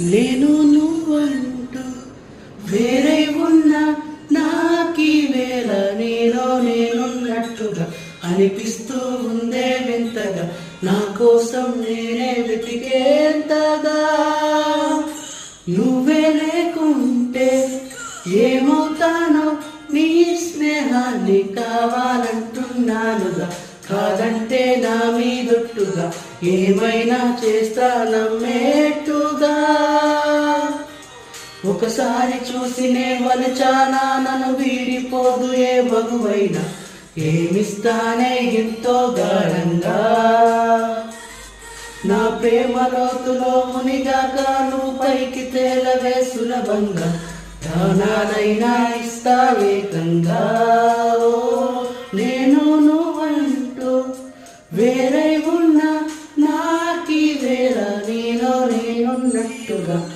నేను నువ్వంటూ వేరే ఉన్నా నాకీ వేళ నీలో నేనున్నట్టుగా అనిపిస్తూ ఉందే వింతగా, నా కోసం నేనే వెతికేంతగా. నువ్వే లేకుంటే ఏమవుతానో, నీ స్నేహాన్ని కావాలంటున్నానుగా. కాదంటే నా మీదొట్టుగా ఏమైనా చేస్తా నమ్మేట్టుగా. ఒకసారి చూసి నే వలచానా, నన్ను వీడిపోదు ఏ మగువైనా. ఏమిస్తానే ఎంతో గాఢంగా, నా ప్రేమ లోతులో మునిగాక నువ్వు పైకి తేలవే సులభంగా. ప్రాణాలైనా ఇస్తా వేగంగా. నేను నువ్వంటూ వేరే ఉన్నా నాకీ వేళ నీలో నేనున్నట్టుగా.